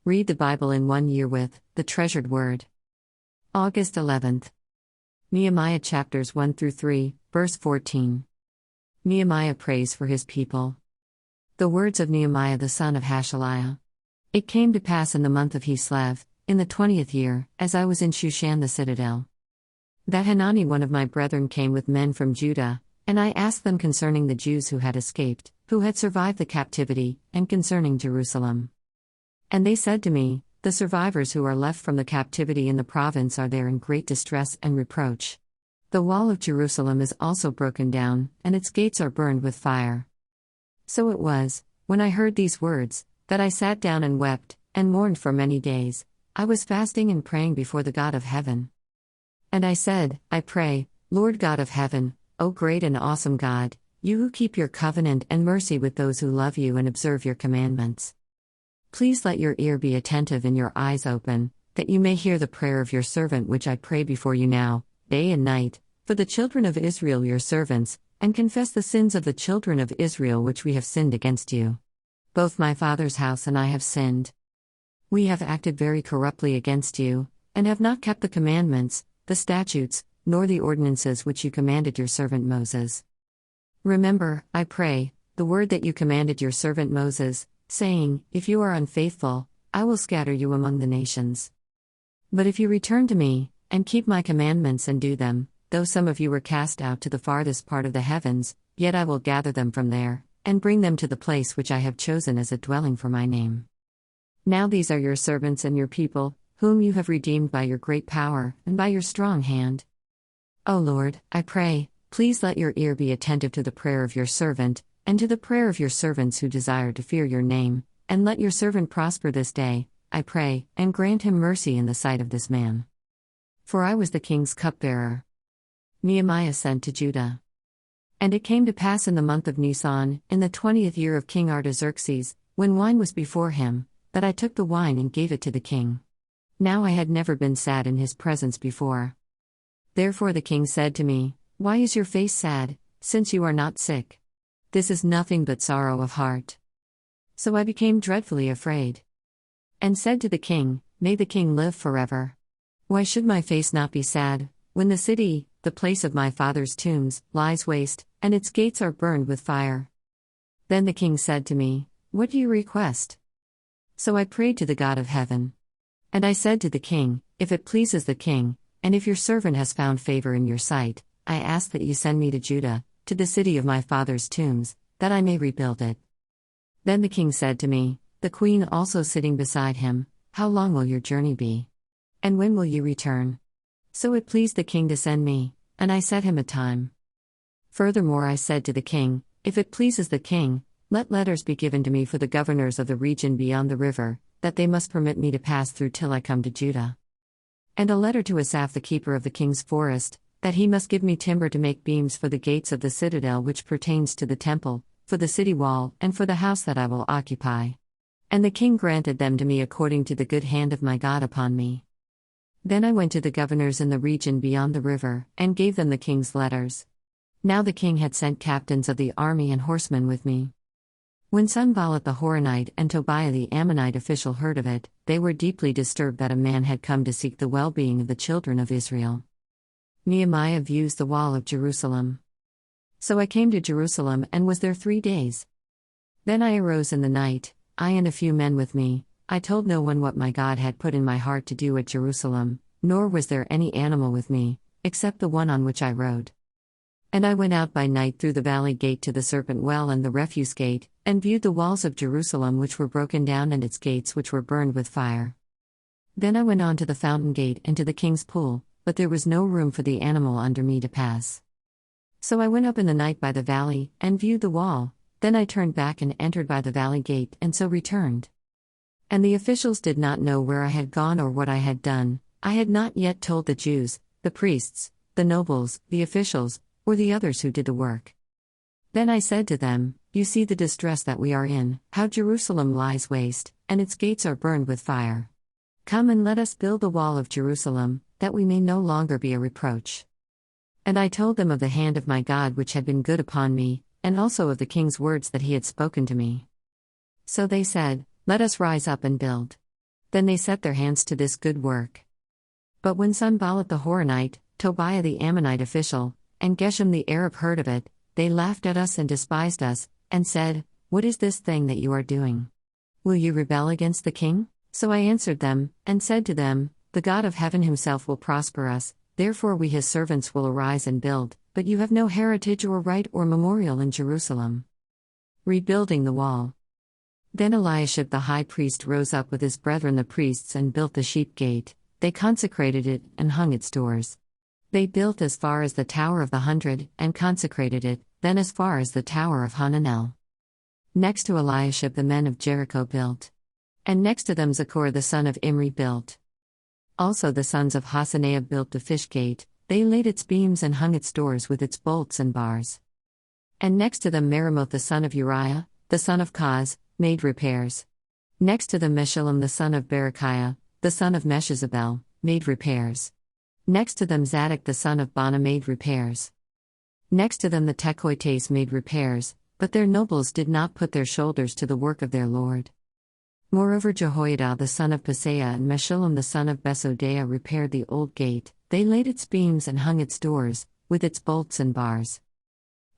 Read the Bible in 1 year with the Treasured Word. August 11th. Nehemiah chapters 1 through 3, verse 14. Nehemiah prays for his people. The words of Nehemiah the son of Hashaliah. It came to pass in the month of Kislev, in the 20th year, as I was in Shushan the citadel, that Hanani one of my brethren came with men from Judah, and I asked them concerning the Jews who had escaped, who had survived the captivity, and concerning Jerusalem. And they said to me, the survivors who are left from the captivity in the province are there in great distress and reproach. The wall of Jerusalem is also broken down, and its gates are burned with fire. So it was, when I heard these words, that I sat down and wept, and mourned for many days. I was fasting and praying before the God of heaven. And I said, I pray, Lord God of heaven, O great and awesome God, you who keep your covenant and mercy with those who love you and observe your commandments. Please let your ear be attentive and your eyes open, that you may hear the prayer of your servant which I pray before you now, day and night, for the children of Israel your servants, and confess the sins of the children of Israel which we have sinned against you. Both my father's house and I have sinned. We have acted very corruptly against you, and have not kept the commandments, the statutes, nor the ordinances which you commanded your servant Moses. Remember, I pray, the word that you commanded your servant Moses, saying, if you are unfaithful, I will scatter you among the nations. But if you return to me, and keep my commandments and do them, though some of you were cast out to the farthest part of the heavens, yet I will gather them from there, and bring them to the place which I have chosen as a dwelling for my name. Now these are your servants and your people, whom you have redeemed by your great power, and by your strong hand. O Lord, I pray, please let your ear be attentive to the prayer of your servant, and to the prayer of your servants who desire to fear your name, and let your servant prosper this day, I pray, and grant him mercy in the sight of this man. For I was the king's cupbearer. Nehemiah sent to Judah. And it came to pass in the month of Nisan, in the 20th year of King Artaxerxes, when wine was before him, that I took the wine and gave it to the king. Now I had never been sad in his presence before. Therefore the king said to me, why is your face sad, since you are not sick? This is nothing but sorrow of heart. So I became dreadfully afraid, and said to the king, may the king live forever. Why should my face not be sad, when the city, the place of my father's tombs, lies waste, and its gates are burned with fire? Then the king said to me, what do you request? So I prayed to the God of heaven. And I said to the king, if it pleases the king, and if your servant has found favor in your sight, I ask that you send me to Judah, to the city of my father's tombs, that I may rebuild it. Then the king said to me, the queen also sitting beside him, how long will your journey be? And when will you return? So it pleased the king to send me, and I set him a time. Furthermore I said to the king, if it pleases the king, let letters be given to me for the governors of the region beyond the river, that they must permit me to pass through till I come to Judah. And a letter to Asaph the keeper of the king's forest, that he must give me timber to make beams for the gates of the citadel which pertains to the temple, for the city wall, and for the house that I will occupy. And the king granted them to me according to the good hand of my God upon me. Then I went to the governors in the region beyond the river, and gave them the king's letters. Now the king had sent captains of the army and horsemen with me. When Sanballat the Horonite and Tobiah the Ammonite official heard of it, they were deeply disturbed that a man had come to seek the well-being of the children of Israel. Nehemiah views the wall of Jerusalem. So I came to Jerusalem and was there 3 days. Then I arose in the night, I and a few men with me. I told no one what my God had put in my heart to do at Jerusalem, nor was there any animal with me, except the one on which I rode. And I went out by night through the valley gate to the serpent well and the refuse gate, and viewed the walls of Jerusalem which were broken down and its gates which were burned with fire. Then I went on to the fountain gate and to the king's pool, but there was no room for the animal under me to pass. So I went up in the night by the valley, and viewed the wall, then I turned back and entered by the valley gate, and so returned. And the officials did not know where I had gone or what I had done. I had not yet told the Jews, the priests, the nobles, the officials, or the others who did the work. Then I said to them, you see the distress that we are in, how Jerusalem lies waste, and its gates are burned with fire. Come and let us build the wall of Jerusalem, that we may no longer be a reproach. And I told them of the hand of my God which had been good upon me, and also of the king's words that he had spoken to me. So they said, let us rise up and build. Then they set their hands to this good work. But when Sanballat the Horonite, Tobiah the Ammonite official, and Geshem the Arab heard of it, they laughed at us and despised us, and said, "What is this thing that you are doing? Will you rebel against the king?" So I answered them, and said to them, "The God of heaven himself will prosper us, therefore we his servants will arise and build, but you have no heritage or right or memorial in Jerusalem." Rebuilding the wall. Then Eliashib the high priest rose up with his brethren the priests and built the sheep gate. They consecrated it and hung its doors. They built as far as the Tower of the 100, and consecrated it, then as far as the Tower of Hananel. Next to Eliashib the men of Jericho built. And next to them Zachor the son of Imri built. Also the sons of Hasaneah built the fish gate, they laid its beams and hung its doors with its bolts and bars. And next to them Meremoth the son of Uriah, the son of Koz, made repairs. Next to them Meshullam the son of Berechiah, the son of Meshezabel, made repairs. Next to them Zadok the son of Bana made repairs. Next to them the Tekoites made repairs, but their nobles did not put their shoulders to the work of their lord. Moreover Jehoiada the son of Paseah and Meshullam the son of Besodeiah repaired the old gate, they laid its beams and hung its doors, with its bolts and bars.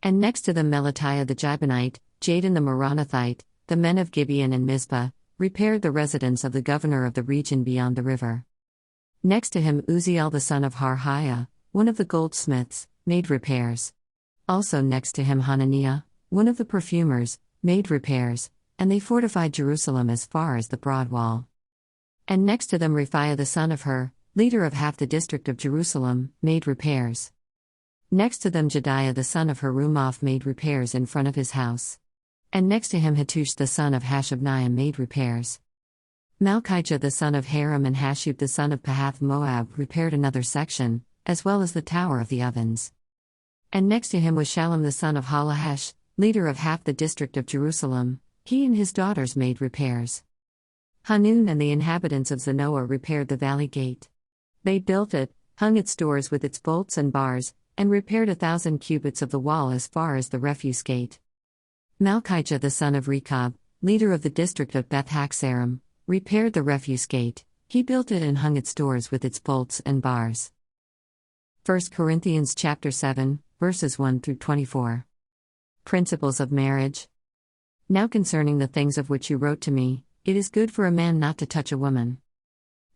And next to them Melatiah the Jibonite, Jadon the Meronothite, the men of Gibeon and Mizpah, repaired the residence of the governor of the region beyond the river. Next to him Uzziel the son of Harhaiah, one of the goldsmiths, made repairs. Also next to him Hananiah, one of the perfumers, made repairs, and they fortified Jerusalem as far as the broad wall. And next to them Rephaiah the son of Hur, leader of half the district of Jerusalem, made repairs. Next to them Jediah the son of Harumaph made repairs in front of his house. And next to him Hattush the son of Hashabniah made repairs. Malchijah the son of Haram and Hashub the son of Pahath Moab repaired another section, as well as the tower of the ovens. And next to him was Shallum the son of Halahesh, leader of half the district of Jerusalem, he and his daughters made repairs. Hanun and the inhabitants of Zanoah repaired the valley gate. They built it, hung its doors with its bolts and bars, and repaired 1,000 cubits of the wall as far as the refuse gate. Malchijah the son of Rechab, leader of the district of Beth-Haxarim, repaired the refuse gate, he built it and hung its doors with its bolts and bars. 1 Corinthians chapter 7, verses 1 through 24. Principles of marriage. Now concerning the things of which you wrote to me, it is good for a man not to touch a woman.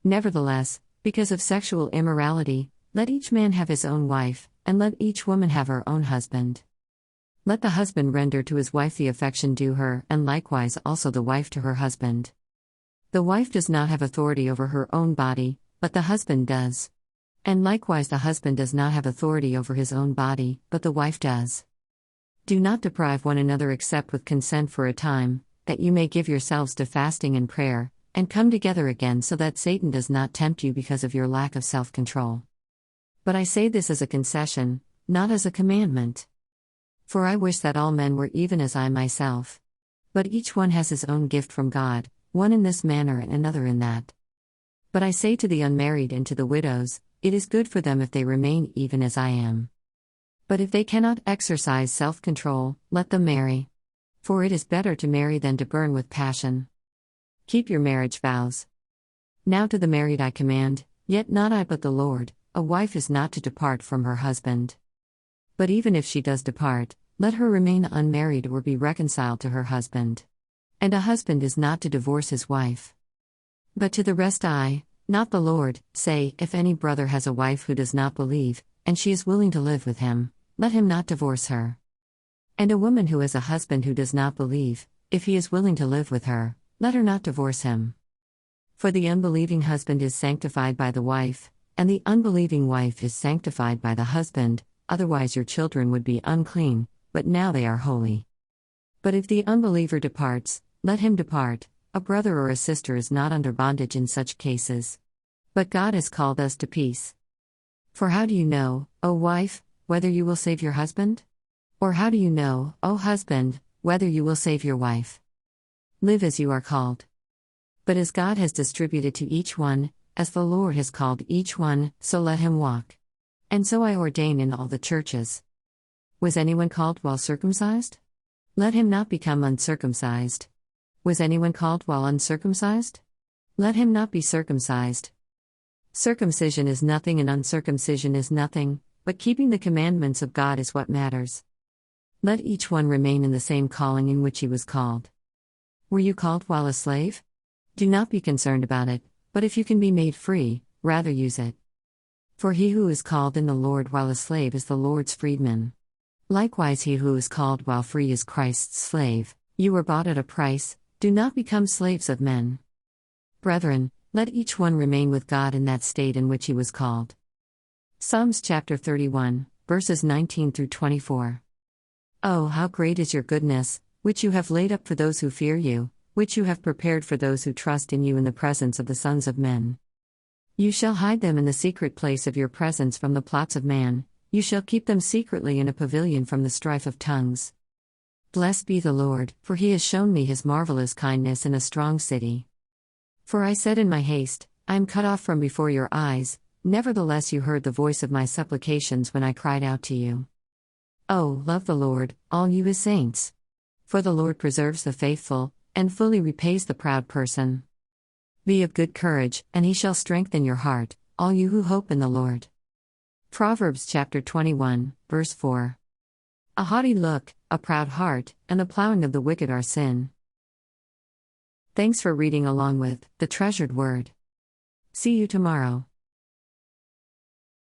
Nevertheless, because of sexual immorality, let each man have his own wife, and let each woman have her own husband. Let the husband render to his wife the affection due her, and likewise also the wife to her husband. The wife does not have authority over her own body, but the husband does. And likewise the husband does not have authority over his own body, but the wife does. Do not deprive one another except with consent for a time, that you may give yourselves to fasting and prayer, and come together again so that Satan does not tempt you because of your lack of self-control. But I say this as a concession, not as a commandment. For I wish that all men were even as I myself. But each one has his own gift from God, one in this manner and another in that. But I say to the unmarried and to the widows, it is good for them if they remain even as I am. But if they cannot exercise self-control, let them marry. For it is better to marry than to burn with passion. Keep your marriage vows. Now to the married I command, yet not I but the Lord, a wife is not to depart from her husband. But even if she does depart, let her remain unmarried or be reconciled to her husband. And a husband is not to divorce his wife. But to the rest I, not the Lord, say, if any brother has a wife who does not believe, and she is willing to live with him, let him not divorce her. And a woman who has a husband who does not believe, if he is willing to live with her, let her not divorce him. For the unbelieving husband is sanctified by the wife, and the unbelieving wife is sanctified by the husband, otherwise your children would be unclean, but now they are holy. But if the unbeliever departs, let him depart, a brother or a sister is not under bondage in such cases. But God has called us to peace. For how do you know, O wife, whether you will save your husband? Or how do you know, O husband, whether you will save your wife? Live as you are called. But as God has distributed to each one, as the Lord has called each one, so let him walk. And so I ordain in all the churches. Was anyone called while circumcised? Let him not become uncircumcised. Was anyone called while uncircumcised? Let him not be circumcised. Circumcision is nothing and uncircumcision is nothing, but keeping the commandments of God is what matters. Let each one remain in the same calling in which he was called. Were you called while a slave? Do not be concerned about it, but if you can be made free, rather use it. For he who is called in the Lord while a slave is the Lord's freedman. Likewise he who is called while free is Christ's slave. You were bought at a price, do not become slaves of men. Brethren, let each one remain with God in that state in which he was called. Psalms chapter 31, verses 19 through 24. Oh, how great is your goodness, which you have laid up for those who fear you, which you have prepared for those who trust in you in the presence of the sons of men. You shall hide them in the secret place of your presence from the plots of man, you shall keep them secretly in a pavilion from the strife of tongues. Blessed be the Lord, for he has shown me his marvelous kindness in a strong city. For I said in my haste, I am cut off from before your eyes, nevertheless you heard the voice of my supplications when I cried out to you. Oh, love the Lord, all you his saints. For the Lord preserves the faithful, and fully repays the proud person. Be of good courage, and he shall strengthen your heart, all you who hope in the Lord. Proverbs chapter 21, verse 4. A haughty look, a proud heart, and the plowing of the wicked are sin. Thanks for reading along with The Treasured Word. See you tomorrow.